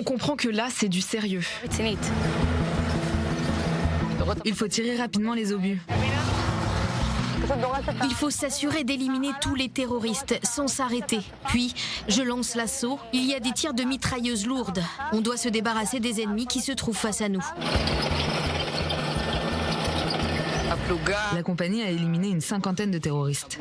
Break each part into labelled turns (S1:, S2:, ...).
S1: comprend que là, c'est du sérieux. Il faut tirer rapidement les obus.
S2: Il faut s'assurer d'éliminer tous les terroristes sans s'arrêter. Puis, je lance l'assaut. Il y a des tirs de mitrailleuses lourdes. On doit se débarrasser des ennemis qui se trouvent face à nous.
S1: La compagnie a éliminé une 50aine de terroristes.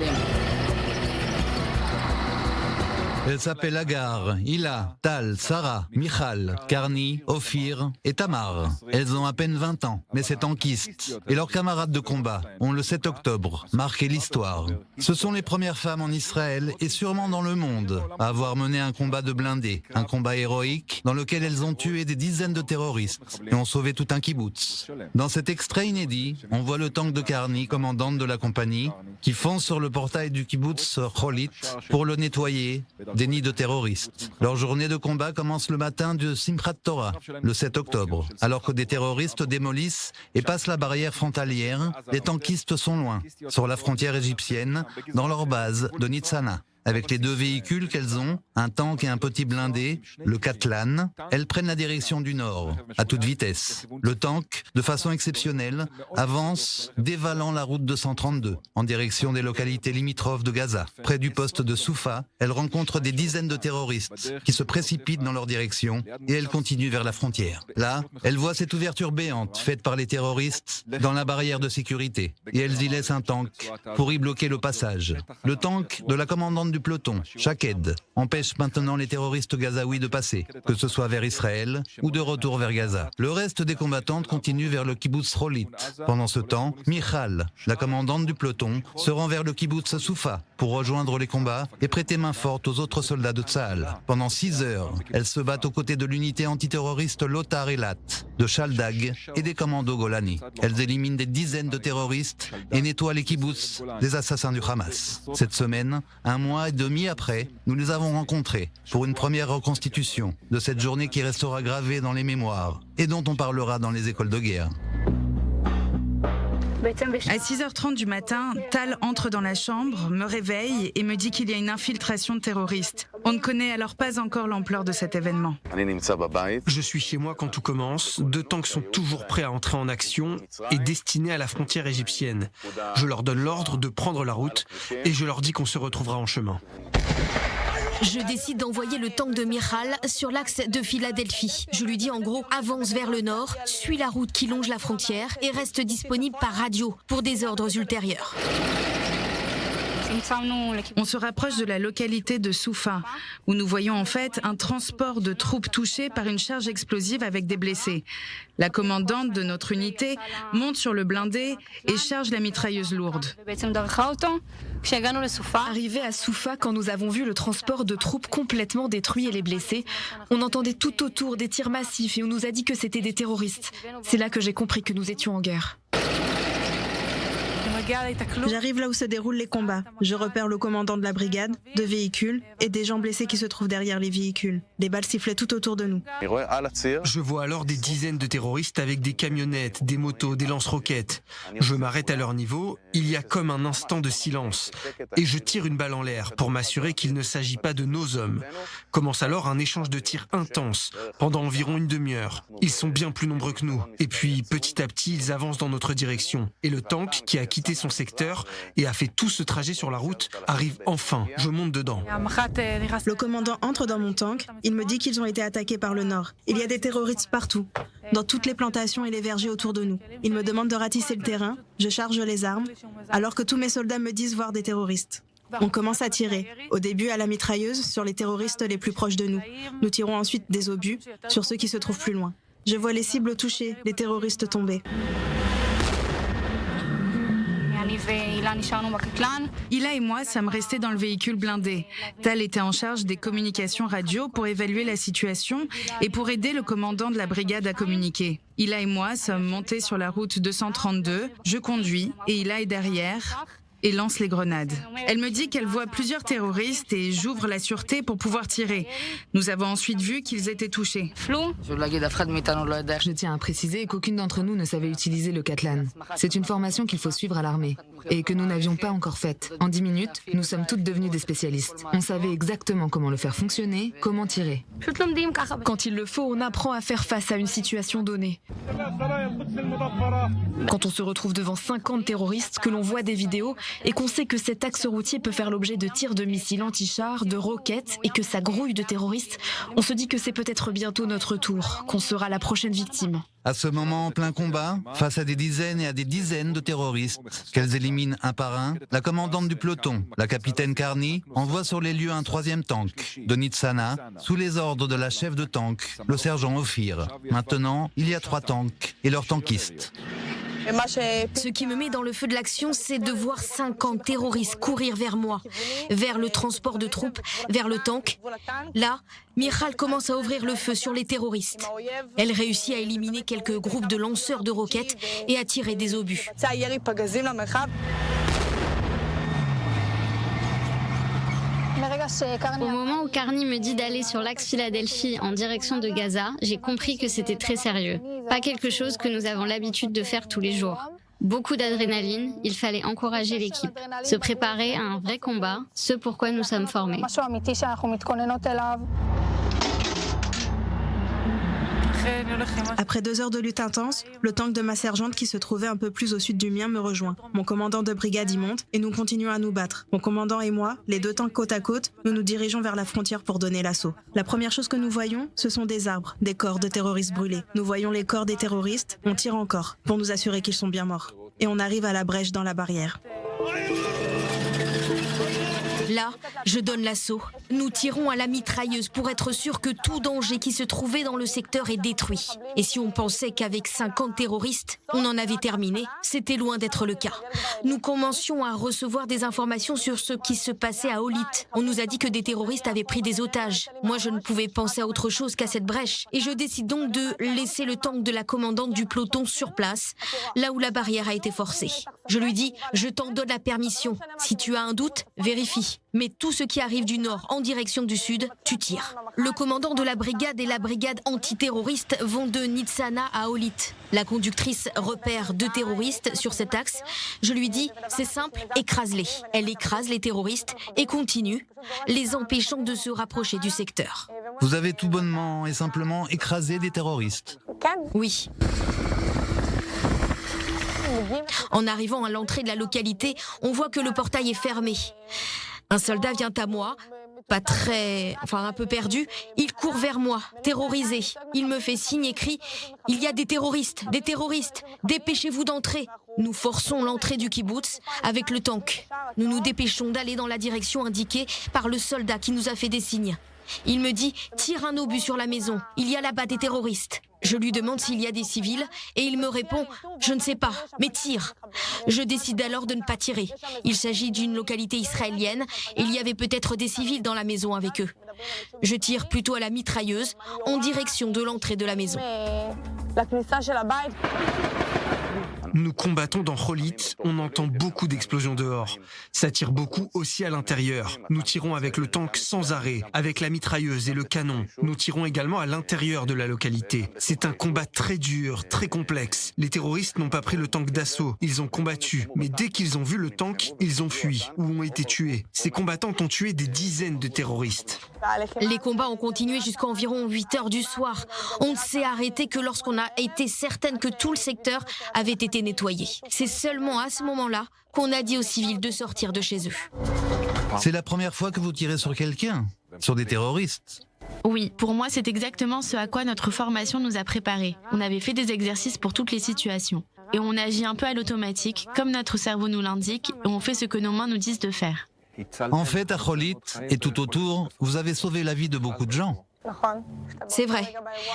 S3: Elles s'appellent Agar, Hila, Tal, Sarah, Michal, Karni, Ophir et Tamar. Elles ont à peine 20 ans, mais c'est tankistes. Et leurs camarades de combat ont le 7 octobre marqué l'histoire. Ce sont les premières femmes en Israël et sûrement dans le monde à avoir mené un combat de blindés, un combat héroïque dans lequel elles ont tué des dizaines de terroristes et ont sauvé tout un kibboutz. Dans cet extrait inédit, on voit le tank de Karni, commandante de la compagnie, qui fonce sur le portail du kibboutz Cholit pour le nettoyer des nids de terroristes. Leur journée de combat commence le matin de Simchat Torah, le 7 octobre. Alors que des terroristes démolissent et passent la barrière frontalière, les tankistes sont loin, sur la frontière égyptienne, dans leur base de Nitzana. Avec les deux véhicules qu'elles ont, un tank et un petit blindé, le Katlan, elles prennent la direction du nord, à toute vitesse. Le tank, de façon exceptionnelle, avance dévalant la route 232, en direction des localités limitrophes de Gaza. Près du poste de Soufa, elles rencontrent des dizaines de terroristes qui se précipitent dans leur direction et elles continuent vers la frontière. Là, elles voient cette ouverture béante faite par les terroristes dans la barrière de sécurité et elles y laissent un tank pour y bloquer le passage. Le tank de la commandante du peloton, Shaked, empêche maintenant les terroristes gazaouis de passer, que ce soit vers Israël ou de retour vers Gaza. Le reste des combattantes continue vers le kibboutz Cholit. Pendant ce temps, Michal, la commandante du peloton, se rend vers le kibboutz Soufa pour rejoindre les combats et prêter main forte aux autres soldats de Tsahal. Pendant 6 heures, elle se bat aux côtés de l'unité antiterroriste Lothar Eilat, de Shaldag et des commandos Golani. Elles éliminent des dizaines de terroristes et nettoient les kibboutz des assassins du Hamas. Cette semaine, un mois et demi après, nous les avons rencontrés pour une première reconstitution de cette journée qui restera gravée dans les mémoires et dont on parlera dans les écoles de guerre.
S4: À 6h30 du matin, Tal entre dans la chambre, me réveille et me dit qu'il y a une infiltration de terroristes. On ne connaît alors pas encore l'ampleur de cet événement.
S5: Je suis chez moi quand tout commence. 2 tanks sont toujours prêts à entrer en action et destinés à la frontière égyptienne. Je leur donne l'ordre de prendre la route et je leur dis qu'on se retrouvera en chemin.
S2: Je décide d'envoyer le tank de Michal sur l'axe de Philadelphie. Je lui dis en gros, avance vers le nord, suis la route qui longe la frontière et reste disponible par radio pour des ordres ultérieurs.
S4: On se rapproche de la localité de Soufa, où nous voyons en fait un transport de troupes touchées par une charge explosive avec des blessés. La commandante de notre unité monte sur le blindé et charge la mitrailleuse lourde.
S1: Arrivé à Soufa, quand nous avons vu le transport de troupes complètement détruit et les blessés, on entendait tout autour des tirs massifs et on nous a dit que c'était des terroristes. C'est là que j'ai compris que nous étions en guerre.
S6: J'arrive là où se déroulent les combats. Je repère le commandant de la brigade, 2 véhicules et des gens blessés qui se trouvent derrière les véhicules. Des balles sifflaient tout autour de nous.
S5: Je vois alors des dizaines de terroristes avec des camionnettes, des motos, des lance-roquettes. Je m'arrête à leur niveau, il y a comme un instant de silence. Et je tire une balle en l'air pour m'assurer qu'il ne s'agit pas de nos hommes. Commence alors un échange de tirs intense, pendant environ une demi-heure. Ils sont bien plus nombreux que nous. Et puis, petit à petit, ils avancent dans notre direction. Et le tank, qui a quitté son secteur et a fait tout ce trajet sur la route, arrive enfin. Je monte dedans.
S6: Le commandant entre dans mon tank. Il me dit qu'ils ont été attaqués par le nord. Il y a des terroristes partout, dans toutes les plantations et les vergers autour de nous. Il me demande de ratisser le terrain. Je charge les armes, alors que tous mes soldats me disent voir des terroristes. On commence à tirer, au début à la mitrailleuse, sur les terroristes les plus proches de nous. Nous tirons ensuite des obus sur ceux qui se trouvent plus loin. Je vois les cibles touchées, les terroristes tomber.
S4: Hila et moi sommes restés dans le véhicule blindé. Tal était en charge des communications radio pour évaluer la situation et pour aider le commandant de la brigade à communiquer. Hila et moi sommes montés sur la route 232, je conduis et Hila est derrière. et lance les grenades. Elle me dit qu'elle voit plusieurs terroristes et j'ouvre la sûreté pour pouvoir tirer. Nous avons ensuite vu qu'ils étaient touchés.
S7: Je tiens à préciser qu'aucune d'entre nous ne savait utiliser le Katlan. C'est une formation qu'il faut suivre à l'armée et que nous n'avions pas encore faite. En 10 minutes, nous sommes toutes devenues des spécialistes. On savait exactement comment le faire fonctionner, comment tirer.
S1: Quand il le faut, on apprend à faire face à une situation donnée. Quand on se retrouve devant 50 terroristes, que l'on voit des vidéos et qu'on sait que cet axe routier peut faire l'objet de tirs de missiles anti-chars, de roquettes et que ça grouille de terroristes, on se dit que c'est peut-être bientôt notre tour, qu'on sera la prochaine victime.
S3: À ce moment, en plein combat, face à des dizaines et à des dizaines de terroristes, qu'elles éliminent un par un, la commandante du peloton, la capitaine Karni, envoie sur les lieux un 3e tank de Nitsana, sous les ordres de la chef de tank, le sergent Ophir. Maintenant, il y a 3 tanks et leurs tankistes.
S2: Ce qui me met dans le feu de l'action, c'est de voir 50 terroristes courir vers moi, vers le transport de troupes, vers le tank. Là, Michal commence à ouvrir le feu sur les terroristes. Elle réussit à éliminer quelques groupes de lanceurs de roquettes et à tirer des obus.
S8: Au moment où Karni me dit d'aller sur l'axe Philadelphie en direction de Gaza, j'ai compris que c'était très sérieux. Pas quelque chose que nous avons l'habitude de faire tous les jours. Beaucoup d'adrénaline, il fallait encourager l'équipe, se préparer à un vrai combat, ce pourquoi nous sommes formés.
S6: Après 2 heures de lutte intense, le tank de ma sergente qui se trouvait un peu plus au sud du mien me rejoint. Mon commandant de brigade y monte et nous continuons à nous battre. Mon commandant et moi, les 2 tanks côte à côte, nous nous dirigeons vers la frontière pour donner l'assaut. La première chose que nous voyons, ce sont des arbres, des corps de terroristes brûlés. Nous voyons les corps des terroristes, on tire encore pour nous assurer qu'ils sont bien morts. Et on arrive à la brèche dans la barrière.
S2: Là, je donne l'assaut. Nous tirons à la mitrailleuse pour être sûr que tout danger qui se trouvait dans le secteur est détruit. Et si on pensait qu'avec 50 terroristes, on en avait terminé, c'était loin d'être le cas. Nous commencions à recevoir des informations sur ce qui se passait à Olit. On nous a dit que des terroristes avaient pris des otages. Moi, je ne pouvais penser à autre chose qu'à cette brèche. Et je décide donc de laisser le tank de la commandante du peloton sur place, là où la barrière a été forcée. Je lui dis, je t'en donne la permission. Si tu as un doute, vérifie. Mais tout ce qui arrive du nord en direction du sud, tu tires. Le commandant de la brigade et la brigade antiterroriste vont de Nitsana à Olit. La conductrice repère 2 terroristes sur cet axe. Je lui dis, c'est simple, écrase-les. Elle écrase les terroristes et continue, les empêchant de se rapprocher du secteur.
S3: Vous avez tout bonnement et simplement écrasé des terroristes.
S2: Oui. En arrivant à l'entrée de la localité, on voit que le portail est fermé. Un soldat vient à moi, un peu perdu. Il court vers moi, terrorisé. Il me fait signe et crie « Il y a des terroristes, dépêchez-vous d'entrer !» Nous forçons l'entrée du kibboutz avec le tank. Nous nous dépêchons d'aller dans la direction indiquée par le soldat qui nous a fait des signes. Il me dit « Tire un obus sur la maison, il y a là-bas des terroristes ». Je lui demande s'il y a des civils et il me répond « Je ne sais pas, mais tire ». Je décide alors de ne pas tirer. Il s'agit d'une localité israélienne et il y avait peut-être des civils dans la maison avec eux. Je tire plutôt à la mitrailleuse en direction de l'entrée de la maison.
S5: Nous combattons dans Cholit, on entend beaucoup d'explosions dehors. Ça tire beaucoup aussi à l'intérieur. Nous tirons avec le tank sans arrêt, avec la mitrailleuse et le canon. Nous tirons également à l'intérieur de la localité. C'est un combat très dur, très complexe. Les terroristes n'ont pas pris le tank d'assaut, ils ont combattu. Mais dès qu'ils ont vu le tank, ils ont fui ou ont été tués. Ces combattants ont tué des dizaines de terroristes.
S2: Les combats ont continué jusqu'à environ 8 heures du soir. On ne s'est arrêté que lorsqu'on a été certaine que tout le secteur avait été nettoyé. C'est seulement à ce moment-là qu'on a dit aux civils de sortir de chez eux.
S3: C'est la première fois que vous tirez sur quelqu'un, sur des terroristes.
S9: Oui, pour moi, c'est exactement ce à quoi notre formation nous a préparés. On avait fait des exercices pour toutes les situations. Et on agit un peu à l'automatique, comme notre cerveau nous l'indique, et on fait ce que nos mains nous disent de faire.
S3: En fait, à Cholit et tout autour, vous avez sauvé la vie de beaucoup de gens.
S2: C'est vrai.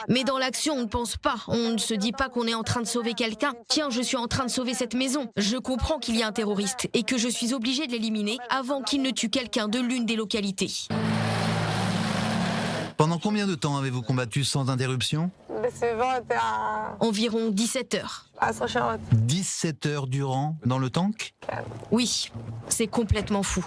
S2: Mais dans l'action, on ne pense pas. On ne se dit pas qu'on est en train de sauver quelqu'un. Tiens, je suis en train de sauver cette maison. Je comprends qu'il y a un terroriste et que je suis obligée de l'éliminer avant qu'il ne tue quelqu'un de l'une des localités.
S3: Pendant combien de temps avez-vous combattu sans interruption ?
S2: Environ 17 heures.
S3: 17 heures durant dans le tank?
S2: Oui, c'est complètement fou.